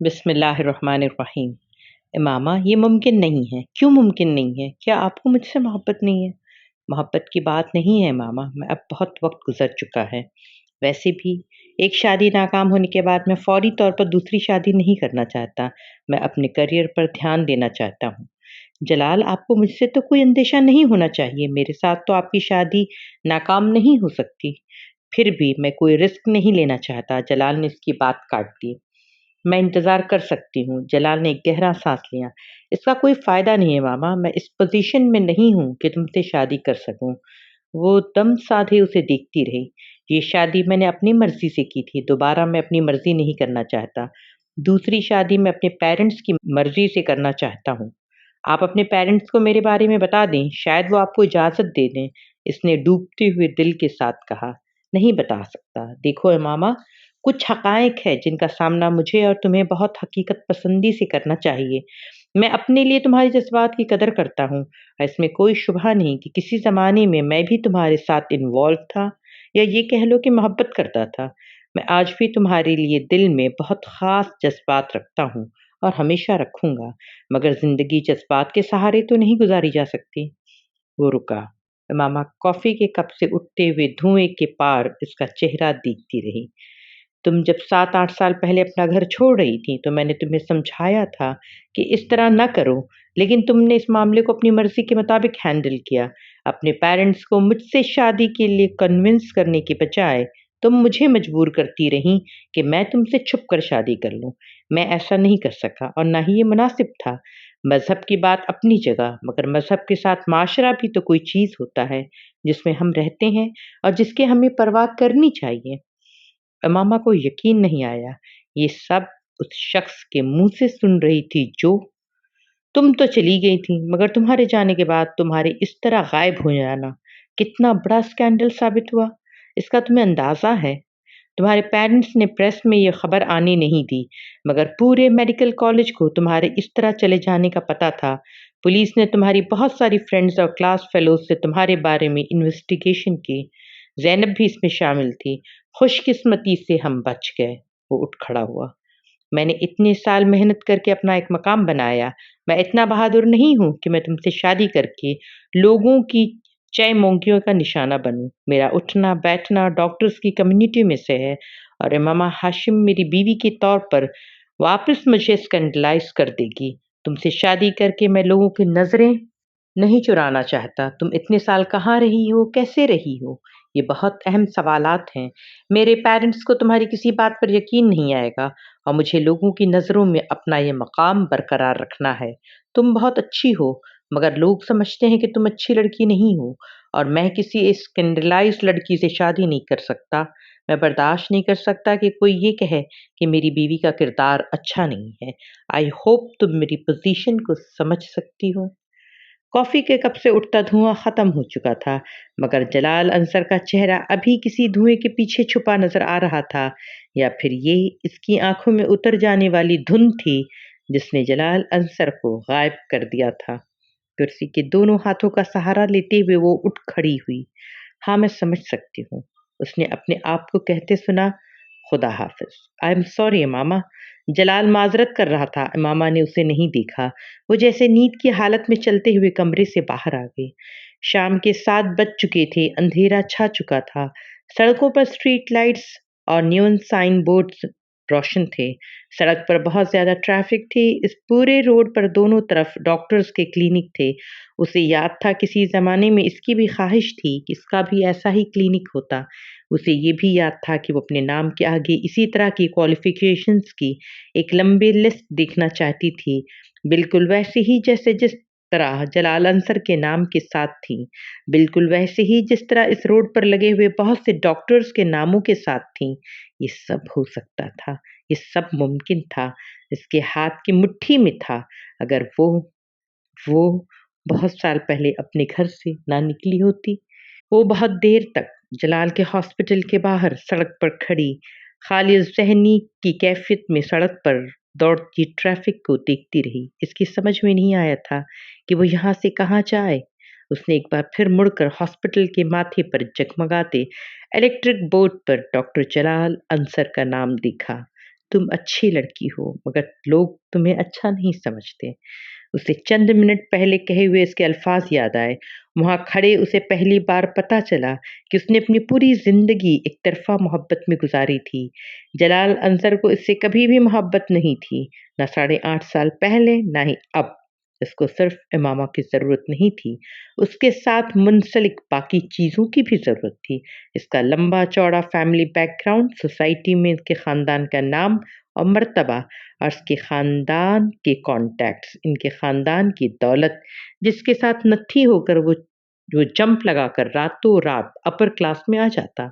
बिस्मिल्लाहिर्रहमानिर्रहीम। इमामा, ये मुमकिन नहीं है। क्यों मुमकिन नहीं है? क्या आपको मुझसे मोहब्बत नहीं है? मोहब्बत की बात नहीं है इमामा, मैं अब बहुत वक्त गुजर चुका है। वैसे भी एक शादी नाकाम होने के बाद मैं फौरी तौर पर दूसरी शादी नहीं करना चाहता। मैं अपने करियर पर ध्यान देना चाहता हूँ। जलाल, आपको मुझसे तो कोई अंदेशा नहीं होना चाहिए। मेरे साथ तो आपकी शादी नाकाम नहीं हो सकती। फिर भी मैं कोई रिस्क नहीं लेना चाहता। जलाल ने इसकी बात काट दी। मैं इंतज़ार कर सकती हूँ। जलाल ने एक गहरा सांस लिया। इसका कोई फ़ायदा नहीं है मामा, मैं इस पोजीशन में नहीं हूँ कि तुमसे शादी कर सकूँ। वो दम साधे उसे देखती रही। ये शादी मैंने अपनी मर्ज़ी से की थी, दोबारा मैं अपनी मर्ज़ी नहीं करना चाहता। दूसरी शादी मैं अपने पेरेंट्स की मर्ज़ी से करना चाहता हूँ। आप अपने पेरेंट्स को मेरे बारे में बता दें, शायद वो आपको इजाज़त दे दें। इसने डूबते हुए दिल के साथ कहा। नहीं बता सकता। देखो मामा, कुछ हक़ाइक़ है जिनका सामना मुझे और तुम्हें बहुत हकीकत पसंदी से करना चाहिए। मैं अपने लिए तुम्हारे जज़्बात की कदर करता हूँ और इसमें कोई शुबहा नहीं कि किसी ज़माने में मैं भी तुम्हारे साथ इन्वॉल्व था, या ये कह लो कि मोहब्बत करता था। मैं आज भी तुम्हारे लिए दिल में बहुत ख़ास जज़्बात रखता हूँ और हमेशा रखूँगा, मगर ज़िंदगी जज़्बात के सहारे तो नहीं गुज़ारी जा सकती। वो रुका। मामा कॉफ़ी के कप से उठते हुए धुएँ के पार इसका चेहरा देखती रही। तुम जब 7-8 साल पहले अपना घर छोड़ रही थीं, तो मैंने तुम्हें समझाया था कि इस तरह ना करो, लेकिन तुमने इस मामले को अपनी मर्ज़ी के मुताबिक हैंडल किया। अपने पेरेंट्स को मुझसे शादी के लिए कन्विंस करने के बजाय तुम मुझे मजबूर करती रहीं कि मैं तुमसे छुप कर शादी कर लूँ। मैं ऐसा नहीं कर सका और ना ही ये मुनासिब था। मज़हब की बात अपनी जगह, मगर मज़हब के साथ माशरा भी तो कोई चीज़ होता है, जिसमें हम रहते हैं और जिसकी हमें परवाह करनी चाहिए। मामा को यकीन नहीं आया। ये सब उस शख्स के मुँह से सुन रही थी जो तुम तो चली गई थी, मगर तुम्हारे जाने के बाद तुम्हारे इस तरह गायब हो जाना कितना बड़ा स्कैंडल साबित हुआ, इसका तुम्हें अंदाज़ा है? तुम्हारे पेरेंट्स ने प्रेस में ये खबर आने नहीं दी, मगर पूरे मेडिकल कॉलेज को तुम्हारे इस तरह चले जाने का पता था। पुलिस ने तुम्हारी बहुत सारी फ्रेंड्स और क्लास फेलोज़ से तुम्हारे बारे में इन्वेस्टिगेशन की। ज़ैनब भी इसमें शामिल थी। खुशकिस्मती से हम बच गए। वो उठ खड़ा हुआ। मैंने इतने साल मेहनत करके अपना एक मकाम बनाया। मैं इतना बहादुर नहीं हूँ कि मैं तुमसे शादी करके लोगों की चय-मौंगियों का निशाना बनूँ। मेरा उठना-बैठना डॉक्टर्स की कम्युनिटी में से है और इमामा हाशिम मेरी बीवी के तौर पर वापस मुझे स्कैंडलाइज़ कर देगी। तुमसे शादी करके मैं लोगों की नज़रें नहीं चुराना चाहता। तुम इतने साल कहाँ रही हो, कैसे रही हो? ये बहुत अहम सवालात हैं। मेरे पेरेंट्स को तुम्हारी किसी बात पर यकीन नहीं आएगा और मुझे लोगों की नज़रों में अपना ये मकाम बरकरार रखना है। तुम बहुत अच्छी हो, मगर लोग समझते हैं कि तुम अच्छी लड़की नहीं हो और मैं किसी स्कैंडलाइज़्ड लड़की से शादी नहीं कर सकता। मैं बर्दाश्त नहीं कर सकता कि कोई ये कहे कि मेरी बीवी का किरदार अच्छा नहीं है। आई होप तुम मेरी पोज़ीशन को समझ सकती हो। कॉफ़ी के कप से उठता धुआं ख़त्म हो चुका था, मगर जलाल अंसर का चेहरा अभी किसी धुएँ के पीछे छुपा नज़र आ रहा था, या फिर ये इसकी आँखों में उतर जाने वाली धुंध थी, जिसने जलाल अंसर को गायब कर दिया था। कुर्सी के दोनों हाथों का सहारा लेते हुए वो उठ खड़ी हुई। हाँ, मैं समझ सकती हूँ, उसने अपने आप को कहते सुना। खुदा हाफ़िज़। आई एम सॉरी मामा। जलाल माज़रत कर रहा था। मामा ने उसे नहीं देखा। वो जैसे नींद की हालत में चलते हुए कमरे से बाहर आ गई। शाम के 7 बज चुके थे, अंधेरा छा चुका था। सड़कों पर स्ट्रीट लाइट्स और नियॉन साइन बोर्ड्स रोशन थे। सड़क पर बहुत ज़्यादा ट्रैफिक थी। इस पूरे रोड पर दोनों तरफ डॉक्टर्स के क्लिनिक थे। उसे याद था किसी ज़माने में इसकी भी ख्वाहिश थी कि इसका भी ऐसा ही क्लिनिक होता। उसे ये भी याद था कि वो अपने नाम के आगे इसी तरह की क्वालिफ़िकेशंस की एक लंबी लिस्ट देखना चाहती थी, बिल्कुल वैसे ही जैसे जिस तरह जलाल अंसर के नाम के साथ थी, बिल्कुल वैसे ही जिस तरह इस रोड पर लगे हुए बहुत से डॉक्टर्स के नामों के साथ थीं। ये सब हो सकता था, ये सब मुमकिन था, इसके हाथ की मुट्ठी में था। अगर वो बहुत साल पहले अपने घर से ना निकली होती। वो बहुत देर तक जलाल के हॉस्पिटल के बाहर सड़क पर खड़ी खालिद ज़हनी की कैफियत में सड़क पर दौड़ती ट्रैफिक को देखती रही। इसकी समझ में नहीं आया था कि वो यहाँ से कहाँ जाए। उसने एक बार फिर मुड़कर हॉस्पिटल के माथे पर जगमगाते इलेक्ट्रिक बोर्ड पर डॉक्टर जलाल अंसर का नाम देखा। तुम अच्छी लड़की हो मगर लोग तुम्हें अच्छा नहीं समझते। उसे चंद मिनट पहले कहे हुए इसके अल्फाज याद आए। वहाँ खड़े उसे पहली बार पता चला कि उसने अपनी पूरी जिंदगी एक तरफा मोहब्बत में गुजारी थी। जलाल अंसर को इससे कभी भी मोहब्बत नहीं थी, ना 8.5 साल पहले ना ही अब। इसको सिर्फ इमामा की ज़रूरत नहीं थी, उसके साथ मुंसलिक बाकी चीज़ों की भी ज़रूरत थी। इसका लंबा चौड़ा फैमिली बैकग्राउंड, सोसाइटी में इसके ख़ानदान का नाम और मर्तबा, और इसके ख़ानदान के कॉन्टैक्ट्स, इनके ख़ानदान की दौलत, जिसके साथ नत्थी होकर वो जो जंप लगाकर रातों रात अपर क्लास में आ जाता।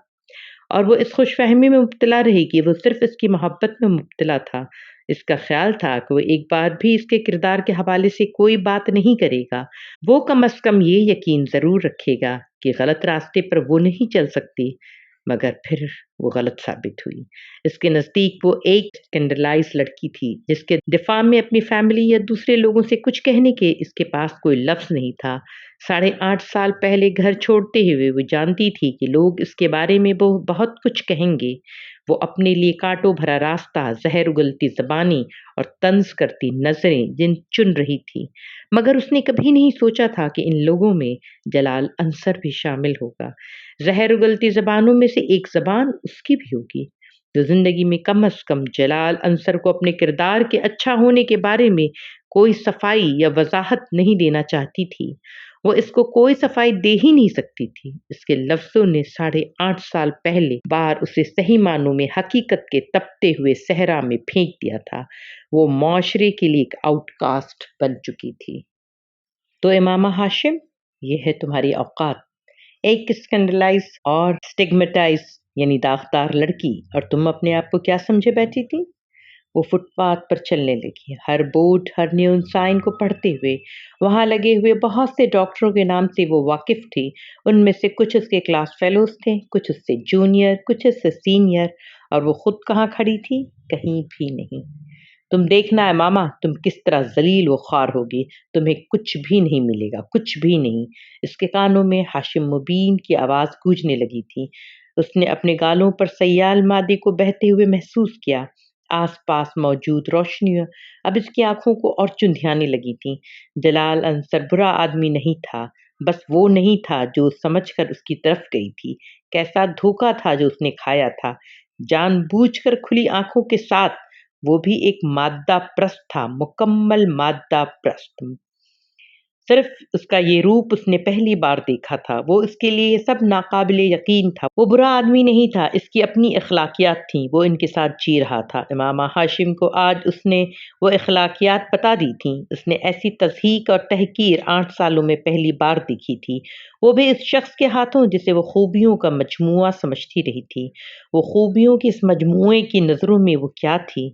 और वो इस खुशफ़हमी में मुब्तला रही कि वो सिर्फ़ इसकी मोहब्बत में मुब्तला था। इसका ख़्याल था कि वो एक बार भी इसके किरदार के हवाले से कोई बात नहीं करेगा। वो कम से कम ये यकीन ज़रूर रखेगा कि गलत रास्ते पर वो नहीं चल सकती, मगर फिर वो गलत साबित हुई। इसके नज़दीक वो एक स्कैंडलाइज़ लड़की थी, जिसके दिफ़ा में अपनी फ़ैमिली या दूसरे लोगों से कुछ कहने के इसके पास कोई लफ्ज़ नहीं था। 8.5 साल पहले घर छोड़ते हुए वो जानती थी कि लोग इसके बारे में वो बहुत कुछ कहेंगे। वो अपने लिए कांटों भरा रास्ता, ज़हर उगलती ज़बानी और तंज़ करती नज़रें जिन चुन रही थी, मगर उसने कभी नहीं सोचा था कि इन लोगों में जलाल अंसर भी शामिल होगा। ज़हर उगलती ज़बानों में से एक ज़बान उसकी भी होगी। तो ज़िंदगी में कम से कम जलाल अंसर को अपने किरदार के अच्छा होने के बारे में कोई सफाई या वज़ाहत नहीं देना चाहती थी। वो इसको कोई सफाई दे ही नहीं सकती थी। इसके लफ्ज़ों ने 8.5 साल पहले बार उसे सही मानों में हकीकत के तपते हुए सहरा में फेंक दिया था। वो माशरे के लिए एक आउटकास्ट बन चुकी थी। तो इमामा हाशिम, ये है तुम्हारी औकात। एक स्कैंडलाइज और स्टिग्मेटाइज यानी दागदार लड़की, और तुम अपने आप को क्या समझे बैठी थी? वो फुटपाथ पर चलने लगी, हर बोर्ड हर न्यूज़ साइन को पढ़ते हुए। वहाँ लगे हुए बहुत से डॉक्टरों के नाम से वो वाकिफ थी। उनमें से कुछ उसके क्लास फेलोज थे, कुछ उससे जूनियर, कुछ उससे सीनियर। और वो खुद कहाँ खड़ी थी? कहीं भी नहीं। तुम देखना है मामा, तुम किस तरह जलील व ख्वार होगी। तुम्हें कुछ भी नहीं मिलेगा, कुछ भी नहीं। इसके कानों में हाशिम मुबीन की आवाज़ गूंजने लगी थी। उसने अपने गालों पर सयाल मादे को बहते हुए महसूस किया। आसपास मौजूद रोशनियां अब इसकी आंखों को और चुंधियाने लगी थीं। जलाल अंसर बुरा आदमी नहीं था, बस वो नहीं था जो समझकर उसकी तरफ गई थी। कैसा धोखा था जो उसने खाया था, जानबूझकर खुली आंखों के साथ। वो भी एक मादा प्रस्त था, मुकम्मल मादा प्रस्त। सिर्फ उसका ये रूप उसने पहली बार देखा था, वो इसके लिए ये सब नाकाबिले यकीन था। वो बुरा आदमी नहीं था, इसकी अपनी अखलाकियात थीं, वो इनके साथ जी रहा था। इमामा हाशिम को आज उसने वो अखलाकियात बता दी थीं। उसने ऐसी तज़हीक और तहकीर 8 सालों में पहली बार देखी थी, वो भी इस शख्स के हाथों जिसे वो खूबियों का मजमुआ समझती रही थी। वो खूबियों के इस मजमुए की नज़रों में वो क्या थी?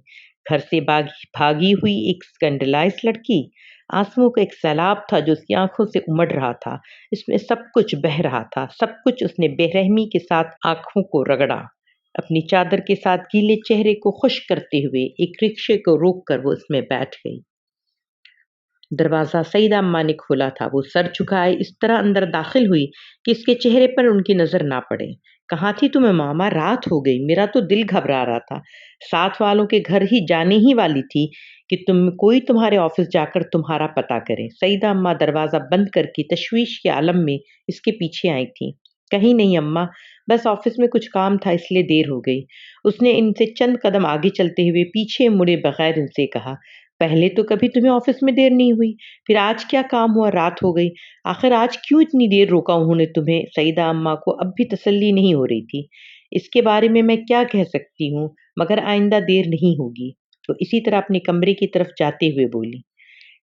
घर से भागी हुई एक स्कैंडलाइज लड़की। आंसुओं का एक सैलाब था जो उसकी आंखों से उमड़ रहा था। इसमें सब कुछ बह रहा था, सब कुछ। उसने बेरहमी के साथ आंखों को रगड़ा। अपनी चादर के साथ गीले चेहरे को खुश्क करते हुए एक रिक्शे को रोककर वो उसमें बैठ गई। दरवाज़ा सईदा अम्मा ने खोला था। वो सर झुकाए इस तरह अंदर दाखिल हुई कि इसके चेहरे पर उनकी नज़र ना पड़े। कहाँ थी तुम्हें मामा? रात हो गई, मेरा तो दिल घबरा रहा था। साथ वालों के घर ही जाने ही वाली थी कि कोई तुम्हारे ऑफिस जाकर तुम्हारा पता करे। सईदा अम्मा दरवाज़ा बंद करके तशवीश के आलम में इसके पीछे आई थी। कहीं नहीं अम्मा, बस ऑफिस में कुछ काम था इसलिए देर हो गई। उसने इनसे चंद कदम आगे चलते हुए पीछे मुड़े बगैर इनसे कहा, पहले तो कभी तुम्हें ऑफिस में देर नहीं हुई, फिर आज क्या काम हुआ रात हो गई? आखिर आज क्यों इतनी देर रोका उन्होंने तुम्हें? सईदा अम्मा को अब भी तसल्ली नहीं हो रही थी। इसके बारे में मैं क्या कह सकती हूँ, मगर आइंदा देर नहीं होगी। तो इसी तरह अपने कमरे की तरफ जाते हुए बोली,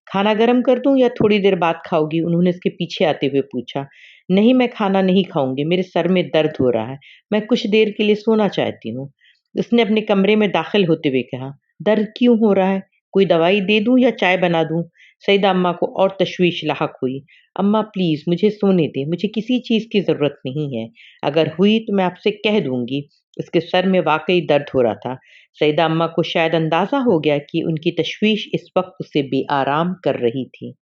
खाना गर्म कर दूं या थोड़ी देर बाद खाओगी? उन्होंने इसके पीछे आते हुए पूछा। नहीं, मैं खाना नहीं खाऊंगी, मेरे सर में दर्द हो रहा है, मैं कुछ देर के लिए सोना चाहती हूँ। उसने अपने कमरे में दाखिल होते हुए कहा, दर्द क्यों हो रहा है? कोई दवाई दे दूं या चाय बना दूं? सईदा अम्मा को और तशवीश लाहक हुई। अम्मा प्लीज मुझे सोने दें, मुझे किसी चीज की जरूरत नहीं है। अगर हुई तो मैं आपसे कह दूंगी। उसके सर में वाकई दर्द हो रहा था। सईदा अम्मा को शायद अंदाजा हो गया कि उनकी तशवीश इस वक्त उसे बेआराम कर रही थी।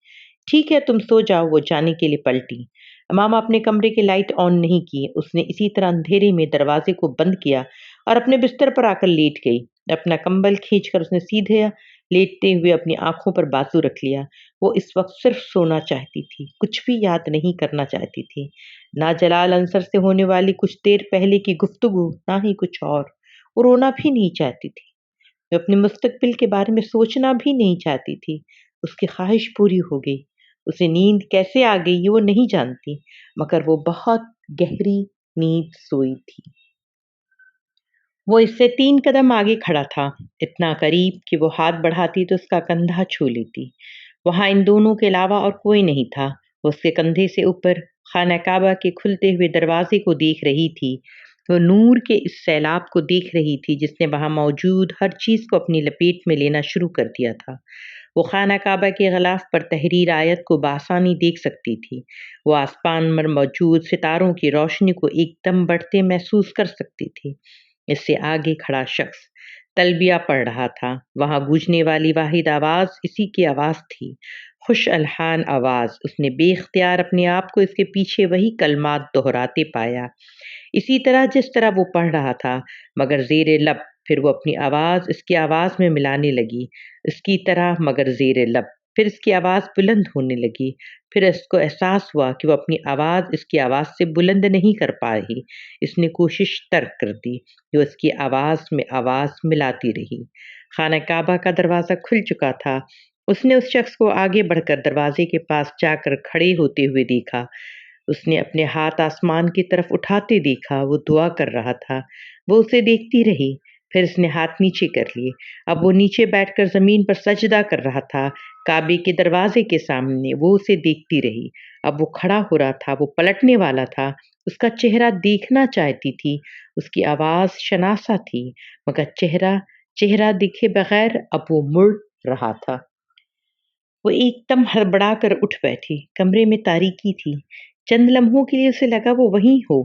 ठीक है, तुम सो जाओ, वो जाने के लिए पलटी। मामा अपने कमरे की लाइट ऑन नहीं की। उसने इसी तरह अंधेरे में दरवाजे को बंद किया और अपने बिस्तर पर आकर लेट गई। اپنا کمبل کھینچ کر اس نے سیدھے لیٹتے ہوئے اپنی آنکھوں پر بازو رکھ لیا۔ وہ اس وقت صرف سونا چاہتی تھی، کچھ بھی یاد نہیں کرنا چاہتی تھی، نہ جلال انصر سے ہونے والی کچھ دیر پہلے کی گفتگو، نہ ہی کچھ اور۔ وہ رونا بھی نہیں چاہتی تھی، وہ اپنے مستقبل کے بارے میں سوچنا بھی نہیں چاہتی تھی۔ اس کی خواہش پوری ہو گئی۔ اسے نیند کیسے آ گئی یہ وہ نہیں جانتی، مگر وہ بہت گہری نیند سوئی تھی۔ وہ اس سے 3 قدم آگے کھڑا تھا، اتنا قریب کہ وہ ہاتھ بڑھاتی تو اس کا کندھا چھو لیتی۔ وہاں ان دونوں کے علاوہ اور کوئی نہیں تھا۔ وہ اس کے کندھے سے اوپر خانہ کعبہ کے کھلتے ہوئے دروازے کو دیکھ رہی تھی۔ وہ نور کے اس سیلاب کو دیکھ رہی تھی جس نے وہاں موجود ہر چیز کو اپنی لپیٹ میں لینا شروع کر دیا تھا۔ وہ خانہ کعبہ کے غلاف پر تحریر آیت کو بآسانی دیکھ سکتی تھی۔ وہ آسمان میں موجود ستاروں کی روشنی کو ایک دم بڑھتے محسوس کر سکتی تھی۔ اس سے آگے کھڑا شخص تلبیہ پڑھ رہا تھا۔ وہاں گونجنے والی واحد آواز اسی کی آواز تھی، خوش الحان آواز۔ اس نے بے اختیار اپنے آپ کو اس کے پیچھے وہی کلمات دہراتے پایا، اسی طرح جس طرح وہ پڑھ رہا تھا، مگر زیر لب۔ پھر وہ اپنی آواز اس کی آواز میں ملانے لگی، اس کی طرح مگر زیر لب۔ پھر اس کی آواز بلند ہونے لگی۔ پھر اس کو احساس ہوا کہ وہ اپنی آواز اس کی آواز سے بلند نہیں کر پا رہی۔ اس نے کوشش ترک کر دی، جو اس کی آواز میں آواز ملاتی رہی۔ خانہ کعبہ کا دروازہ کھل چکا تھا۔ اس نے اس شخص کو آگے بڑھ کر دروازے کے پاس جا کر کھڑے ہوتے ہوئے دیکھا۔ اس نے اپنے ہاتھ آسمان کی طرف اٹھاتے دیکھا، وہ دعا کر رہا تھا۔ وہ اسے دیکھتی رہی، پھر اس نے ہاتھ نیچے کر لیے۔ اب وہ نیچے بیٹھ کر زمین پر سجدہ کر رہا تھا، کعبے کے دروازے کے سامنے۔ وہ اسے دیکھتی رہی۔ اب وہ کھڑا ہو رہا تھا، وہ پلٹنے والا تھا، اس کا چہرہ دیکھنا چاہتی تھی۔ اس کی آواز شناسا تھی، مگر چہرہ دیکھے بغیر اب وہ مڑ رہا تھا۔ وہ ایک دم ہڑبڑا کر اٹھ بیٹھی۔ کمرے میں تاریکی تھی۔ چند لمحوں کے لیے اسے لگا وہ وہیں ہو،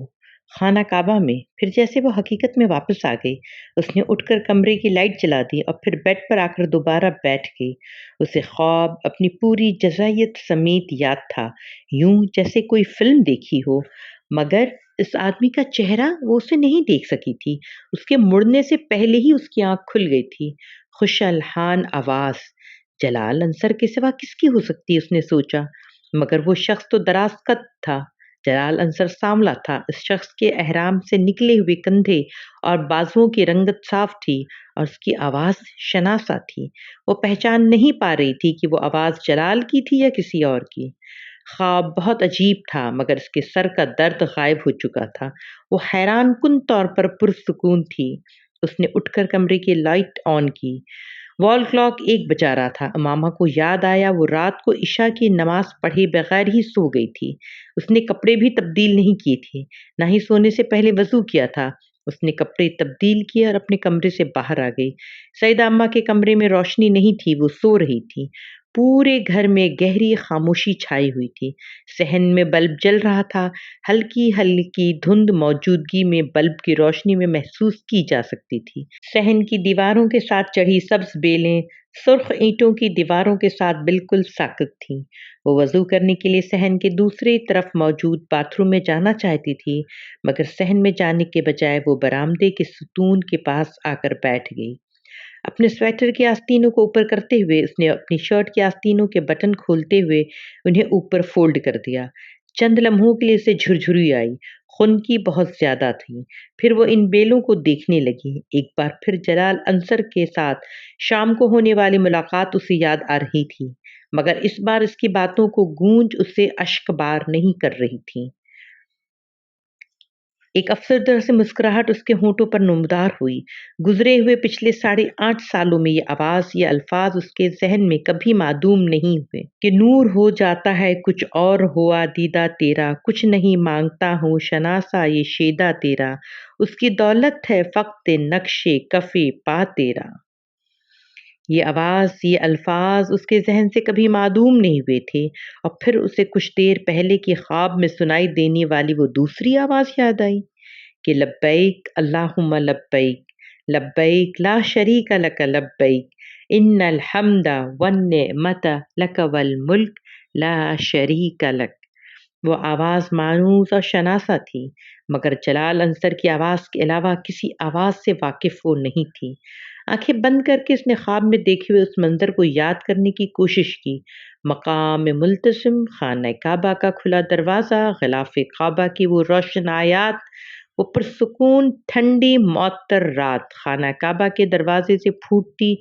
خانہ کعبہ میں۔ پھر جیسے وہ حقیقت میں واپس آ گئی، اس نے اٹھ کر کمرے کی لائٹ جلا دی اور پھر بیڈ پر آ کر دوبارہ بیٹھ گئی۔ اسے خواب اپنی پوری جزئیات سمیت یاد تھا، یوں جیسے کوئی فلم دیکھی ہو، مگر اس آدمی کا چہرہ وہ اسے نہیں دیکھ سکی تھی۔ اس کے مڑنے سے پہلے ہی اس کی آنکھ کھل گئی تھی۔ خوش الحان آواز، جلال انصر کے سوا کس کی ہو سکتی، اس نے سوچا، مگر وہ شخص تو دراز قد تھا۔ جلال انصر سانولا تھا۔ اس شخص کے احرام سے نکلے ہوئے کندھے اور بازوؤں کی رنگت صاف تھی اور اس کی آواز شناسا تھی۔ وہ پہچان نہیں پا رہی تھی کہ وہ آواز جلال کی تھی یا کسی اور کی۔ خواب بہت عجیب تھا، مگر اس کے سر کا درد غائب ہو چکا تھا۔ وہ حیران کن طور پر پرسکون تھی۔ اس نے اٹھ کر کمرے کی لائٹ آن کی۔ وال کلاک 1 بجا رہا تھا۔ امامہ کو یاد آیا وہ رات کو عشاء کی نماز پڑھے بغیر ہی سو گئی تھی۔ اس نے کپڑے بھی تبدیل نہیں کیے تھے، نہ ہی سونے سے پہلے وضو کیا تھا۔ اس نے کپڑے تبدیل کیے اور اپنے کمرے سے باہر آ گئی۔ سیدہ اماں کے کمرے میں روشنی نہیں تھی، وہ سو رہی تھی۔ پورے گھر میں گہری خاموشی چھائی ہوئی تھی۔ صحن میں بلب جل رہا تھا، ہلکی ہلکی دھند موجودگی میں بلب کی روشنی میں محسوس کی جا سکتی تھی۔ صحن کی دیواروں کے ساتھ چڑھی سبز بیلیں سرخ اینٹوں کی دیواروں کے ساتھ بالکل ساکت تھیں۔ وہ وضو کرنے کے لیے صحن کے دوسری طرف موجود باتھ روم میں جانا چاہتی تھی، مگر صحن میں جانے کے بجائے وہ برآمدے کے ستون کے پاس آ کر بیٹھ گئی۔ اپنے سویٹر کے آستینوں کو اوپر کرتے ہوئے اس نے اپنی شرٹ کے آستینوں کے بٹن کھولتے ہوئے انہیں اوپر فولڈ کر دیا۔ چند لمحوں کے لیے اسے جھرجھری آئی، خنکی بہت زیادہ تھی۔ پھر وہ ان بیلوں کو دیکھنے لگی۔ ایک بار پھر جلال انصر کے ساتھ شام کو ہونے والی ملاقات اسے یاد آ رہی تھی، مگر اس بار اس کی باتوں کو گونج اسے اشک بار نہیں کر رہی تھی۔ ایک افسردہ سے مسکراہٹ اس کے ہونٹوں پر نمودار ہوئی۔ گزرے ہوئے پچھلے 8.5 سالوں میں یہ آواز، یہ الفاظ اس کے ذہن میں کبھی معدوم نہیں ہوئے کہ نور ہو جاتا ہے کچھ اور ہوا دیدہ تیرا، کچھ نہیں مانگتا ہوں شناسا یہ شیدا تیرا، اس کی دولت ہے فقط نقش کف پا تیرا۔ یہ آواز، یہ الفاظ اس کے ذہن سے کبھی معدوم نہیں ہوئے تھے، اور پھر اسے کچھ دیر پہلے کے خواب میں سنائی دینے والی وہ دوسری آواز یاد آئی کہ لبیک اللہم لبیک، لبیک لا شریک لک لبیک، ان الحمد والنعمت لک والملک لا شریک لک۔ وہ آواز مانوس اور شناسا تھی، مگر جلال انصر کی آواز کے علاوہ کسی آواز سے واقف وہ نہیں تھی۔ آنکھیں بند کر کے اس نے خواب میں دیکھے ہوئے اس منظر کو یاد کرنے کی کوشش کی۔ مقام ملتزم، خانہ کعبہ کا کھلا دروازہ، غلاف کعبہ کی وہ روشن آیات، وہ پرسکون ٹھنڈی معطر رات، خانہ کعبہ کے دروازے سے پھوٹتی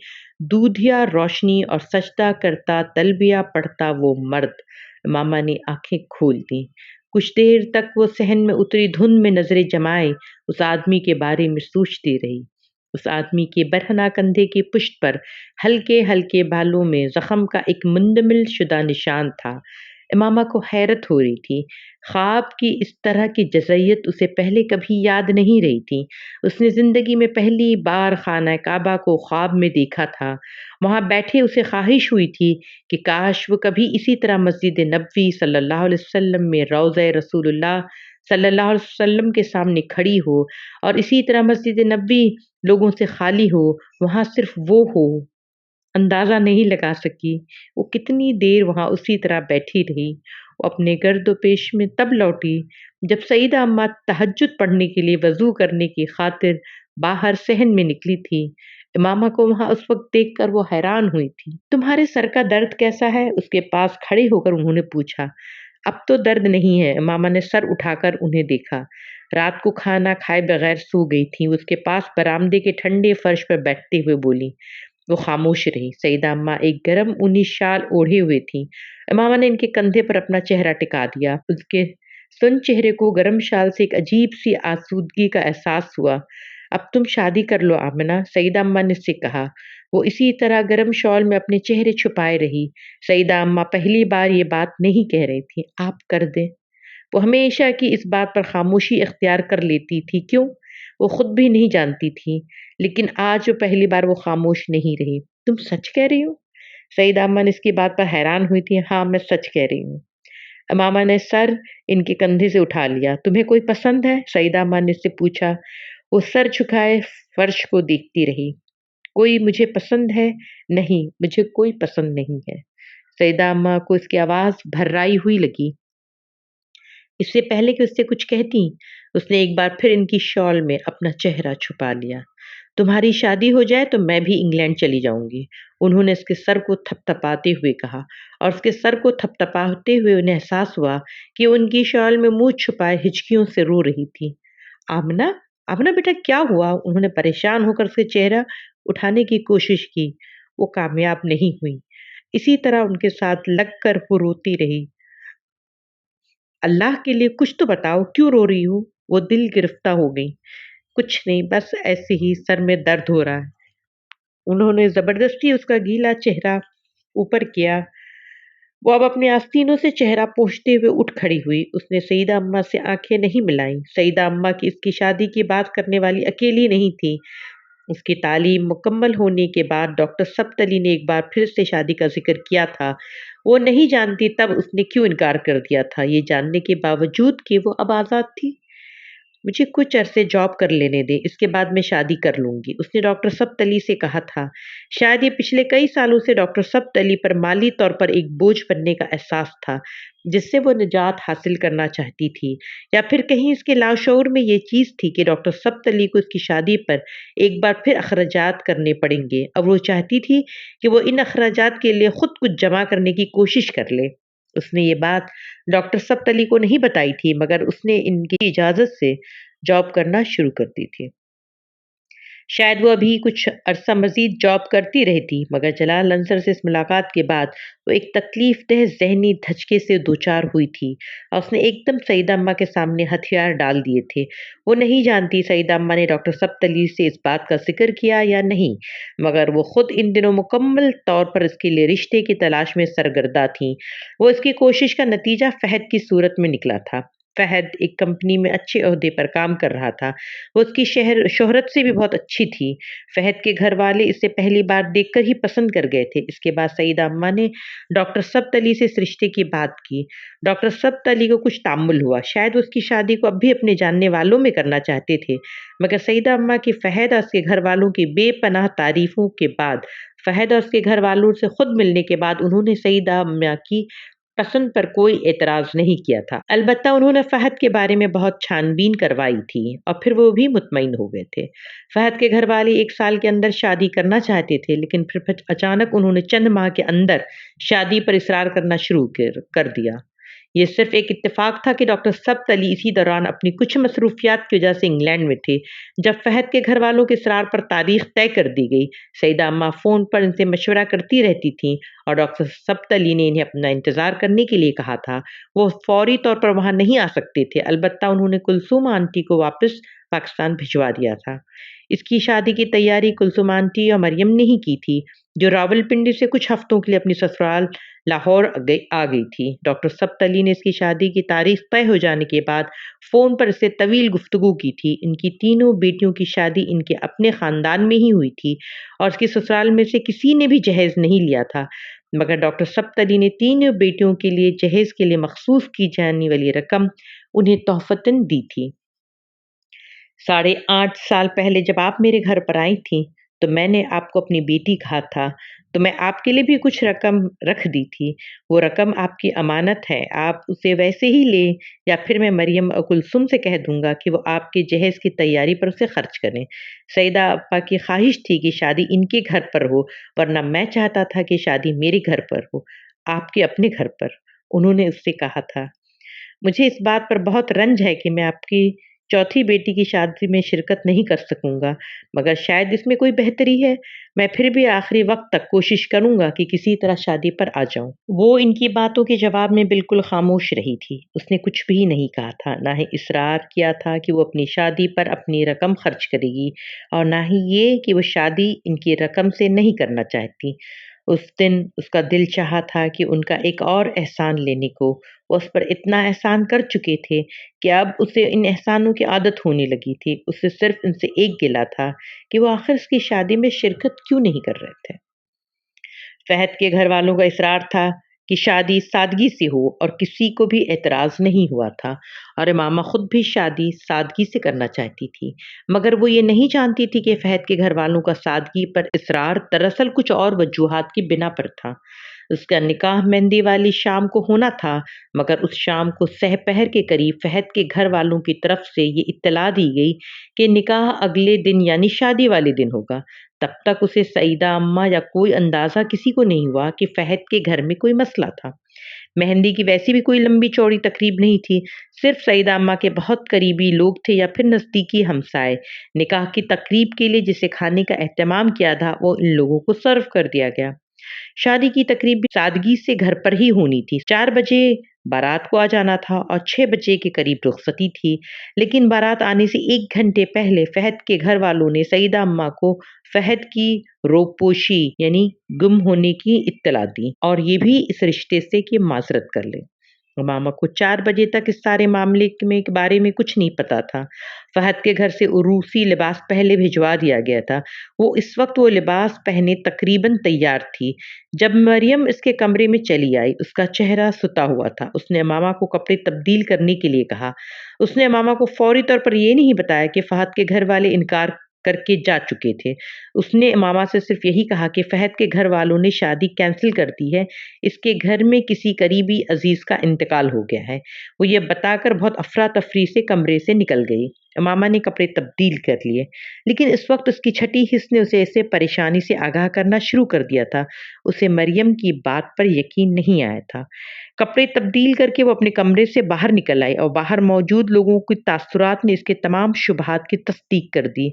دودھیا روشنی اور سجدہ کرتا تلبیہ پڑھتا وہ مرد۔ ماما نے آنکھیں کھول دیں۔ کچھ دیر تک وہ صحن میں اتری دھند میں نظریں جمائے اس آدمی کے بارے میں سوچتی رہی۔ اس آدمی کے برہنہ کندھے کی پشت پر ہلکے ہلکے بالوں میں زخم کا ایک مندمل شدہ نشان تھا۔ امامہ کو حیرت ہو رہی تھی۔ خواب کی اس طرح کی جزئیت اسے پہلے کبھی یاد نہیں رہی تھی۔ اس نے زندگی میں پہلی بار خانہ کعبہ کو خواب میں دیکھا تھا۔ وہاں بیٹھے اسے خواہش ہوئی تھی کہ کاش وہ کبھی اسی طرح مسجد نبوی صلی اللہ علیہ وسلم میں روضہ رسول اللہ صلی اللہ علیہ وسلم کے سامنے کھڑی ہو، اور اسی طرح مسجد نبوی لوگوں سے خالی ہو، وہاں صرف وہ ہو۔ اندازہ نہیں لگا سکی وہ کتنی دیر وہاں اسی طرح بیٹھی رہی۔ وہ اپنے گرد و پیش میں تب لوٹی جب سیدہ اماں تہجد پڑھنے کے لیے وضو کرنے کی خاطر باہر صحن میں نکلی تھی۔ امامہ کو وہاں اس وقت دیکھ کر وہ حیران ہوئی تھی۔ تمہارے سر کا درد کیسا ہے؟ اس کے پاس کھڑے ہو کر انہوں نے پوچھا۔ اب تو درد نہیں ہے۔ امامہ نے سر اٹھا کر انہیں دیکھا۔ رات کو کھانا کھائے بغیر سو گئی تھی۔ اس کے پاس برآمدے کے ٹھنڈے فرش پر بیٹھتے ہوئے بولی۔ وہ خاموش رہی۔ سیدہ اماں ایک گرم اونی شال اوڑھے ہوئے تھیں۔ امامہ نے ان کے کندھے پر اپنا چہرہ ٹکا دیا۔ اس کے سن چہرے کو گرم شال سے ایک عجیب سی آسودگی کا احساس ہوا۔ اب تم شادی کر لو آمنہ، سیدہ اماں نے اس سے کہا۔ وہ اسی طرح گرم شال میں اپنے چہرے چھپائے رہی۔ سیدہ اماں پہلی بار یہ بات نہیں کہہ رہی تھی۔ آپ کر دیں۔ وہ ہمیشہ کی اس بات پر خاموشی اختیار کر لیتی تھی۔ کیوں؟ وہ خود بھی نہیں جانتی تھی، لیکن آج وہ پہلی بار وہ خاموش نہیں رہی۔ تم سچ کہہ رہی ہو؟ سیدہ اماں نے اس کی بات پر حیران ہوئی تھی۔ ہاں، میں سچ کہہ رہی ہوں۔ امامہ نے سر ان کے کندھے سے اٹھا لیا۔ تمہیں کوئی پسند ہے؟ سیدہ اماں نے اس سے پوچھا۔ وہ سر جھکائے فرش کو دیکھتی رہی۔ کوئی مجھے پسند ہے؟ نہیں، مجھے کوئی پسند نہیں ہے۔ سیدہ اماں کو اس کی آواز بھررائی ہوئی لگی۔ اس سے پہلے کہ اس سے کچھ کہتی، اس نے ایک بار پھر ان کی شال میں اپنا چہرہ چھپا لیا۔ تمہاری شادی ہو جائے تو میں بھی انگلینڈ چلی جاؤں گی، انہوں نے اس کے سر کو تھپ تھپاتے ہوئے کہا، اور اس کے سر کو تھپ تھپاتے ہوئے انہیں احساس ہوا کہ ان کی شال میں منہ چھپائے ہچکیوں سے رو رہی تھی۔ آمنہ، آمنہ بیٹا کیا ہوا؟ انہوں نے پریشان ہو کر اس کے چہرہ اٹھانے کی کوشش کی۔ وہ کامیاب نہیں ہوئی۔ اسی طرح ان کے ساتھ لگ کر وہ روتی رہی۔ اللہ کے لیے کچھ تو بتاؤ، کیوں رو رہی ہو؟ وہ دل گرفتہ ہو گئی۔ کچھ نہیں، بس ایسے ہی سر میں درد ہو رہا ہے۔ انہوں نے زبردستی اس کا گیلا چہرہ اوپر کیا۔ وہ اب اپنے آستینوں سے چہرہ پوچھتے ہوئے اٹھ کھڑی ہوئی۔ اس نے سیدہ اماں سے آنکھیں نہیں ملائیں۔ سیدہ اماں کی اس کی شادی کی بات کرنے والی اکیلی نہیں تھی۔ اس کی تعلیم مکمل ہونے کے بعد ڈاکٹر سبت علی نے ایک بار پھر سے شادی کا ذکر کیا تھا۔ وہ نہیں جانتی تب اس نے کیوں انکار کر دیا تھا، یہ جاننے کے باوجود کہ وہ اب آزاد تھی۔ مجھے کچھ عرصے جاب کر لینے دیں، اس کے بعد میں شادی کر لوں گی، اس نے ڈاکٹر سبت علی سے کہا تھا۔ شاید یہ پچھلے کئی سالوں سے ڈاکٹر سبت علی پر مالی طور پر ایک بوجھ بننے کا احساس تھا، جس سے وہ نجات حاصل کرنا چاہتی تھی، یا پھر کہیں اس کے لاشعور میں یہ چیز تھی کہ ڈاکٹر سبت علی کو اس کی شادی پر ایک بار پھر اخراجات کرنے پڑیں گے، اور وہ چاہتی تھی کہ وہ ان اخراجات کے لیے خود کچھ جمع کرنے کی کوشش کر لے۔ اس نے یہ بات ڈاکٹر سبت علی کو نہیں بتائی تھی، مگر اس نے ان کی اجازت سے جاب کرنا شروع کر دی تھی۔ شاید وہ ابھی کچھ عرصہ مزید جاب کرتی رہتی، مگر جلال انصر سے اس ملاقات کے بعد وہ ایک تکلیف دہ ذہنی دھچکے سے دوچار ہوئی تھی، اور اس نے ایک دم سیدہ اماں کے سامنے ہتھیار ڈال دیے تھے۔ وہ نہیں جانتی سیدہ اماں نے ڈاکٹر سبت علی سے اس بات کا ذکر کیا یا نہیں، مگر وہ خود ان دنوں مکمل طور پر اس کے لیے رشتے کی تلاش میں سرگردہ تھیں۔ وہ اس کی کوشش کا نتیجہ فہد کی صورت میں نکلا تھا۔ فہد ایک کمپنی میں اچھے عہدے پر کام کر رہا تھا۔ وہ اس کی شہرت سے بھی بہت اچھی تھی۔ فہد کے گھر والے اسے پہلی بار دیکھ کر ہی پسند کر گئے تھے۔ اس کے بعد سیدہ اماں نے ڈاکٹر سبت علی سے اس رشتے کی بات کی۔ ڈاکٹر سبت علی کو کچھ تامل ہوا، شاید وہ اس کی شادی کو اب بھی اپنے جاننے والوں میں کرنا چاہتے تھے، مگر سیدہ اماں کی فہد اور اس کے گھر والوں کی بے پناہ تعریفوں کے بعد، فہد اور اس کے گھر والوں سے خود ملنے کے بعد، انہوں نے سیدہ اماں کی पसंद पर कोई एतराज़ नहीं किया था। अलबत्ता उन्होंने फ़हद के बारे में बहुत छानबीन करवाई थी और फिर वो भी मुतमईन हो गए थे। फ़हद के घर वाले 1 साल के अंदर शादी करना चाहते थे, लेकिन फिर अचानक उन्होंने चंद माह के अंदर शादी पर इसरार करना शुरू कर दिया। ये सिर्फ एक इत्तेफाक था कि डॉक्टर सब्त अली इसी दौरान अपनी कुछ मसरूफियात की वजह से इंग्लैंड में थे। जब फ़हद के घर वालों के इसरार पर तारीख तय कर दी गई, सईदा अम्मा फ़ोन पर इनसे मशवरा करती रहती थीं और डॉक्टर सब्त अली ने इन्हें अपना इंतज़ार करने के लिए कहा था। वो फ़ौरी तौर पर वहाँ नहीं आ सकते थे, अलबत्ता उन्होंने कुलसूम आंटी को वापस पाकिस्तान भिजवा दिया था। इसकी शादी की तैयारी कुलसूम आंटी और मरियम ने ही की थी, जो रावलपिंडी से कुछ हफ्तों के लिए अपनी ससुराल लाहौर आ गई थी। डॉक्टर सब्त अली ने इसकी शादी की तारीख तय हो जाने के बाद फ़ोन पर इससे तवील गुफ्तगू की थी। इनकी तीनों बेटियों की शादी इनके अपने ख़ानदान में ही हुई थी और इसके ससुराल में से किसी ने भी जहेज़ नहीं लिया था, मगर डॉक्टर सब्त अली ने तीनों बेटियों के लिए जहेज़ के लिए मखसूस की जाने वाली रकम उन्हें तोहफ़तन दी थी। 8.5 साल पहले जब आप मेरे घर पर आई थीं, तो मैंने आपको अपनी बेटी कहा था, तो मैं आपके लिए भी कुछ रकम रख दी थी। वो रकम आपकी अमानत है, आप उसे वैसे ही लें या फिर मैं मरियम और कुलसुम से कह दूँगा कि वो आपके जहेज़ की तैयारी पर उसे खर्च करें। सईदा अप्पा की ख़्वाहिश थी कि शादी इनके घर पर हो, वरना मैं चाहता था कि शादी मेरे घर पर हो, आपके अपने घर पर। उन्होंने उससे कहा था, मुझे इस बात पर बहुत रंज है कि मैं आपकी चौथी बेटी की शादी में शिरकत नहीं कर सकूँगा, मगर शायद इसमें कोई बेहतरी है। मैं फिर भी आखिरी वक़्त तक कोशिश करूँगा कि किसी तरह शादी पर आ जाऊँ। वो इनकी बातों के जवाब में बिल्कुल ख़ामोश रही थी। उसने कुछ भी नहीं कहा था, ना ही इसरार किया था कि वो अपनी शादी पर अपनी रकम खर्च करेगी और ना ही ये कि वो शादी इनकी रकम से नहीं करना चाहती। उस दिन उसका दिल चाहा था कि उनका एक और एहसान लेने को। वो उस पर इतना एहसान कर चुके थे कि अब उसे इन एहसानों की आदत होने लगी थी। उसे सिर्फ़ इनसे एक गिला था कि वो आखिर उसकी शादी में शिरकत क्यों नहीं कर रहे थे। फ़हद के घर वालों का इसरार था कि शादी सादगी से हो और किसी को भी एतराज़ नहीं हुआ था और मामा खुद भी शादी सादगी से करना चाहती थी, मगर वो ये नहीं जानती थी कि फ़हद के घर वालों का सादगी पर इसरार दरअसल कुछ और वजूहात की बिना पर था। उसका निकाह मेहंदी वाली शाम को होना था, मगर उस शाम को सहपहर के करीब फ़हद के घर वालों की तरफ से ये इत्तला दी गई कि निकाह अगले दिन यानी शादी वाले दिन होगा। तब तक उसे सईदा अम्मा या कोई अंदाज़ा किसी को नहीं हुआ कि फ़हद के घर में कोई मसला था। मेहंदी की वैसी भी कोई लंबी चौड़ी तकरीब नहीं थी, सिर्फ सईदा अम्मा के बहुत करीबी लोग थे या फिर नज़दीकी हमसाए। निकाह की तकरीब के लिए जिसे खाने का एहतमाम किया था, वो इन लोगों को सर्व कर दिया गया। शादी की तकरीब भी सादगी से घर पर ही होनी थी। 4 बजे बारात को आ जाना था और 6 बजे के करीब रुखसती थी, लेकिन बारात आने से 1 घंटे पहले फ़हद के घर वालों ने सईदा अम्मा को फ़हद की रोपोशी यानी गुम होने की इत्तला दी और ये भी इस रिश्ते से कि माज़रत कर ले। मामा को 4 बजे तक इस सारे मामले के बारे में कुछ नहीं पता था। फ़हद के घर से उरूसी लिबास पहले भिजवा दिया गया था। वो इस वक़्त वो लिबास पहने तकरीबन तैयार थी। जब मरियम इसके कमरे में चली आई, उसका चेहरा सुता हुआ था। उसने मामा को कपड़े तब्दील करने के लिए कहा। उसने मामा को फ़ौरी तौर पर ये नहीं बताया कि फ़हद के घर वाले इनकार करके जा चुके थे। उसने मामा से सिर्फ़ यही कहा कि फ़हद के घर वालों ने शादी कैंसल कर दी है। इसके घर में किसी करीबी अज़ीज़ का इंतकाल हो गया है। वो ये बताकर बहुत अफ़रा-तफ़री से कमरे से निकल गई। मामा ने कपड़े तब्दील कर लिए, लेकिन इस वक़्त उसकी छठी हिस्स ने उसे ऐसे परेशानी से आगाह करना शुरू कर दिया था। उसे मरियम की बात पर यकीन नहीं आया था। कपड़े तब्दील करके वो अपने कमरे से बाहर निकल आई और बाहर मौजूद लोगों के तासुरात ने इसके तमाम शुबहात की तस्दीक कर दी।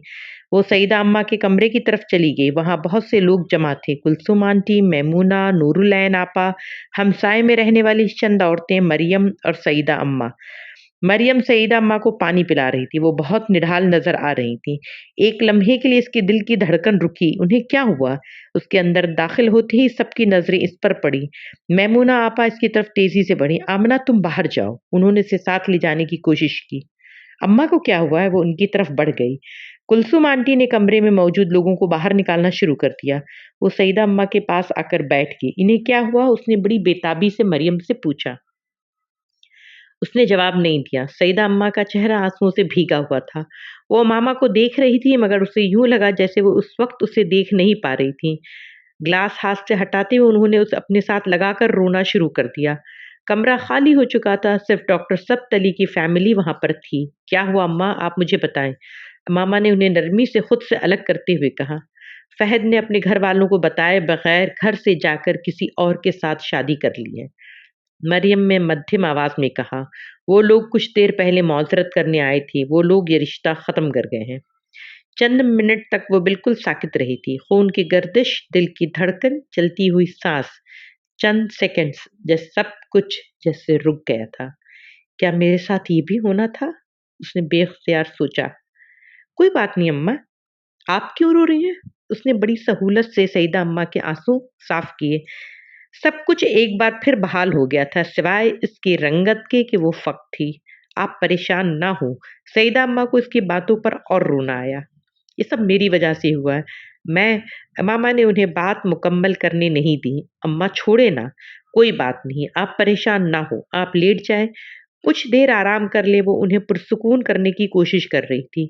वो सईदा अम्मा के कमरे की तरफ चली गई। वहाँ बहुत से लोग जमा थे। कुलसुम आंटी, मैमूना, नूरुलैन आपा, हमसाए में रहने वाली चंद औरतें, मरियम और सईदा अम्मा। मरियम सईदा अम्मा को पानी पिला रही थी। वो बहुत निढाल नज़र आ रही थीं। एक लम्हे के लिए इसके दिल की धड़कन रुकी। उन्हें क्या हुआ? उसके अंदर दाखिल होते ही सबकी नज़रें इस पर पड़ी। मैमूना आपा इसकी तरफ तेज़ी से बढ़ीं। आमना तुम बाहर जाओ। उन्होंने इसे साथ ले जाने की कोशिश की। अम्मा को क्या हुआ है? वो उनकी तरफ बढ़ गई। कुलसुम आंटी ने कमरे में मौजूद लोगों को बाहर निकालना शुरू कर दिया। वो सईदा अम्मा के पास आकर बैठ गई। इन्हें क्या हुआ? उसने बड़ी बेताबी से मरियम से पूछा। उसने जवाब नहीं दिया। सईदा अम्मा का चेहरा आंसुओं से भीगा हुआ था। वो मामा को देख रही थी, मगर उसे यूँ लगा जैसे वो उस वक़्त उसे देख नहीं पा रही थी। ग्लास हाथ से हटाते हुए उन्होंने उसे अपने साथ लगाकर रोना शुरू कर दिया। کمرہ خالی ہو چکا تھا، صرف ڈاکٹر سبت علی کی فیملی وہاں پر تھی۔ کیا ہوا اماں، آپ مجھے بتائیں، ماما نے انہیں نرمی سے خود سے الگ کرتے ہوئے کہا۔ فہد نے اپنے گھر والوں کو بتائے بغیر گھر سے جا کر کسی اور کے ساتھ شادی کر لی ہے۔ مریم نے مدھم آواز میں کہا، وہ لوگ کچھ دیر پہلے معذرت کرنے آئے تھے، وہ لوگ یہ رشتہ ختم کر گئے ہیں۔ چند منٹ تک وہ بالکل ساکت رہی تھی، خون کی گردش، دل کی دھڑکن، چلتی ہوئی سانس، چند سیکنڈز سب کچھ جیسے رک گیا تھا۔ کیا میرے ساتھ یہ بھی ہونا تھا؟ اس نے بے اختیار سوچا۔ کوئی بات نہیں اماں، آپ کیوں رو رہی ہیں؟ اس نے بڑی سہولت سے سعیدہ اماں کے آنسو صاف کیے۔ سب کچھ ایک بار پھر بحال ہو گیا تھا، سوائے اس کی رنگت کے کہ وہ فقط تھی۔ آپ پریشان نہ ہوں، سعیدہ اماں کو اس کی باتوں پر اور رونا آیا۔ یہ سب میری وجہ سے ہوا ہے۔ ماما نے انہیں بات مکمل کرنے نہیں دی۔ اماں چھوڑے نا، کوئی بات نہیں، آپ پریشان نہ ہو، آپ لیٹ جائیں، کچھ دیر آرام کر لے۔ وہ انہیں پرسکون کرنے کی کوشش کر رہی تھی۔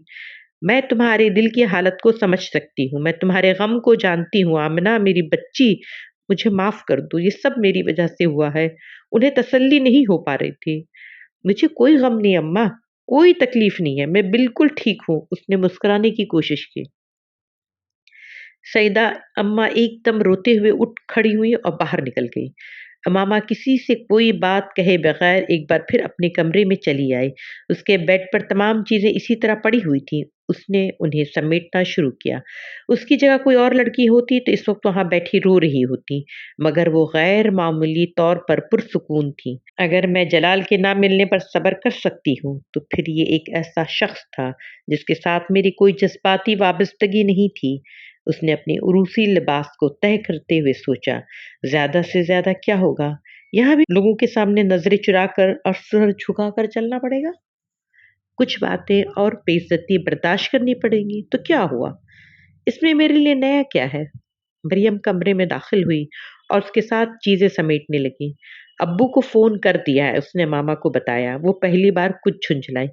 میں تمہارے دل کی حالت کو سمجھ سکتی ہوں، میں تمہارے غم کو جانتی ہوں آمنہ، میری بچی، مجھے معاف کر دو، یہ سب میری وجہ سے ہوا ہے۔ انہیں تسلی نہیں ہو پا رہی تھی۔ مجھے کوئی غم نہیں اماں، کوئی تکلیف نہیں ہے، میں بالکل ٹھیک ہوں۔ اس نے مسکرانے کی کوشش کی۔ سعیدہ اماں ایک دم روتے ہوئے اٹھ کھڑی ہوئی اور باہر نکل گئی۔ ماما کسی سے کوئی بات کہے بغیر ایک بار پھر اپنے کمرے میں چلی آئی۔ اس کے بیڈ پر تمام چیزیں اسی طرح پڑی ہوئی تھیں۔ اس نے انہیں سمیٹنا شروع کیا۔ اس کی جگہ کوئی اور لڑکی ہوتی تو اس وقت وہاں بیٹھی رو رہی ہوتی، مگر وہ غیر معمولی طور پر پرسکون تھی۔ اگر میں جلال کے نہ ملنے پر صبر کر سکتی ہوں تو پھر یہ ایک ایسا شخص تھا جس کے ساتھ میری کوئی جذباتی وابستگی نہیں تھی۔ اس نے اپنی عروسی لباس کو طے کرتے ہوئے سوچا، زیادہ سے زیادہ کیا ہوگا، یہاں بھی لوگوں کے سامنے نظریں چرا کر اور سر جھکا کر چلنا پڑے گا، کچھ باتیں اور بے عزتی برداشت کرنی پڑیں گی، تو کیا ہوا، اس میں میرے لیے نیا کیا ہے۔ مریم کمرے میں داخل ہوئی اور اس کے ساتھ چیزیں سمیٹنے لگی۔ ابو کو فون کر دیا ہے، اس نے ماما کو بتایا۔ وہ پہلی بار کچھ جھنجھلائی۔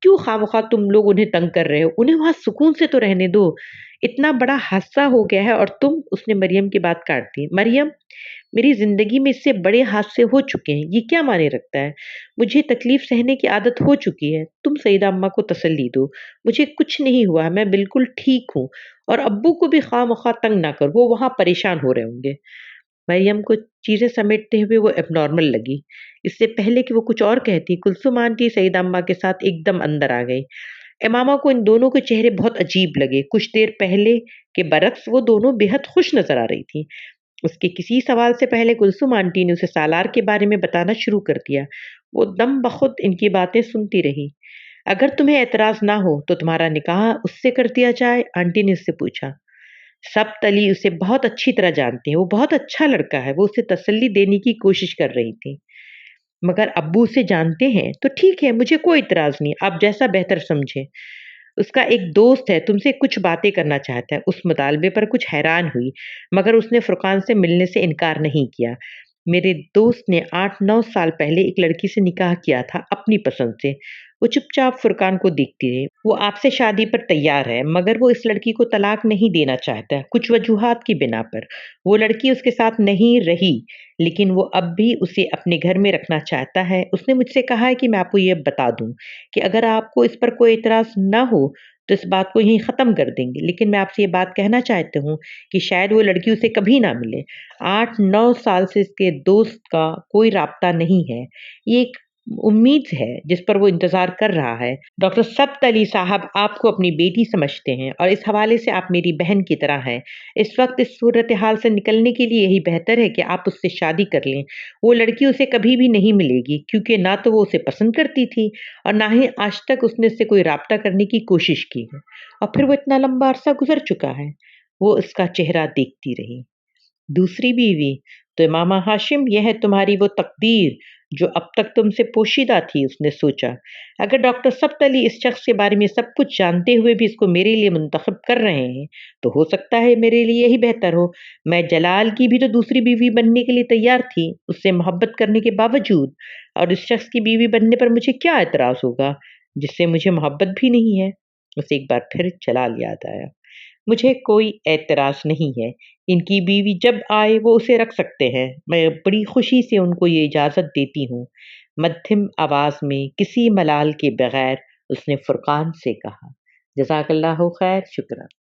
کیوں خواہ تم لوگ انہیں تنگ کر رہے ہو، انہیں وہاں سکون سے تو رہنے دو، اتنا بڑا حادثہ ہو گیا ہے اور تم۔ اس نے مریم کی بات کاٹ دی۔ مریم، میری زندگی میں اس سے بڑے حادثے ہو چکے ہیں، یہ کیا معنی رکھتا ہے؟ مجھے تکلیف سہنے کی عادت ہو چکی ہے، تم سعیدہ اماں کو تسلی دو، مجھے کچھ نہیں ہوا، میں بالکل ٹھیک ہوں، اور ابو کو بھی خواہ مخواہ تنگ نہ کر، وہ وہاں پریشان ہو رہے ہوں گے۔ مریم کو چیزیں سمیٹتے ہوئے وہ اب نارمل لگی۔ اس سے پہلے کہ وہ کچھ اور کہتی، کلثوم آنٹی سعیدہ اماں کے ساتھ ایک دم اندر آ گئی۔ امامہ کو ان دونوں کے چہرے بہت عجیب لگے۔ کچھ دیر پہلے کے برعکس وہ دونوں بے حد خوش نظر آ رہی تھی۔ اس کے کسی سوال سے پہلے کلثوم آنٹی نے اسے سالار کے بارے میں بتانا شروع کر دیا۔ وہ دم بخود ان کی باتیں سنتی رہی۔ اگر تمہیں اعتراض نہ ہو تو تمہارا نکاح اس سے کر دیا جائے، آنٹی نے اس سے پوچھا۔ سبت علی اسے بہت اچھی طرح جانتے ہیں، وہ بہت اچھا لڑکا ہے، وہ اسے تسلی دینے کی کوشش کر رہی تھی۔ مگر ابو اسے جانتے ہیں تو ٹھیک ہے، مجھے کوئی اعتراض نہیں، آپ جیسا بہتر سمجھیں۔ اس کا ایک دوست ہے، تم سے کچھ باتیں کرنا چاہتا ہے۔ اس مطالبے پر کچھ حیران ہوئی، مگر اس نے فرقان سے ملنے سے انکار نہیں کیا۔ میرے دوست نے 8-9 سال پہلے ایک لڑکی سے نکاح کیا تھا اپنی پسند سے۔ وہ چپ چاپ فرقان کو دیکھتی رہی۔ وہ آپ سے شادی پر تیار ہے، مگر وہ اس لڑکی کو طلاق نہیں دینا چاہتا، کچھ وجوہات کی بنا پر۔ وہ لڑکی اس کے ساتھ نہیں رہی، لیکن وہ اب بھی اسے اپنے گھر میں رکھنا چاہتا ہے۔ اس نے مجھ سے کہا ہے کہ میں آپ کو یہ بتا دوں کہ اگر آپ کو اس پر کوئی اعتراض نہ ہو تو اس بات کو یہیں ختم کر دیں گے، لیکن میں آپ سے یہ بات کہنا چاہتا ہوں کہ شاید وہ لڑکی اسے کبھی نہ ملے۔ 8-9 سال سے اس کے دوست کا کوئی رابطہ نہیں ہے، یہ ایک امید ہے جس پر وہ انتظار کر رہا ہے۔ ڈاکٹر سبت علی صاحب آپ کو اپنی بیٹی سمجھتے ہیں اور اس حوالے سے آپ میری بہن کی طرح ہیں۔ اس وقت اس صورتحال سے نکلنے کے لیے یہی بہتر ہے کہ آپ اس سے شادی کر لیں۔ وہ لڑکی اسے کبھی بھی نہیں ملے گی، کیونکہ نہ تو وہ اسے پسند کرتی تھی اور نہ ہی آج تک اس نے اس سے کوئی رابطہ کرنے کی کوشش کی ہے، اور پھر وہ اتنا لمبا عرصہ گزر چکا ہے۔ وہ اس کا چہرہ دیکھتی رہی۔ دوسری بیوی تو امامہ ہاشم، یہ ہے تمہاری وہ تقدیر جو اب تک تم سے پوشیدہ تھی۔ اس نے سوچا، اگر ڈاکٹر سبت علی اس شخص کے بارے میں سب کچھ جانتے ہوئے بھی اس کو میرے لیے منتخب کر رہے ہیں تو ہو سکتا ہے میرے لیے یہی بہتر ہو۔ میں جلال کی بھی تو دوسری بیوی بننے کے لیے تیار تھی، اس سے محبت کرنے کے باوجود، اور اس شخص کی بیوی بننے پر مجھے کیا اعتراض ہوگا جس سے مجھے محبت بھی نہیں ہے۔ اسے ایک بار پھر جلال یاد آیا۔ مجھے کوئی اعتراض نہیں ہے، ان کی بیوی جب آئے وہ اسے رکھ سکتے ہیں، میں بڑی خوشی سے ان کو یہ اجازت دیتی ہوں۔ مدھم آواز میں کسی ملال کے بغیر اس نے فرقان سے کہا۔ جزاک اللہ خیر، شکرا۔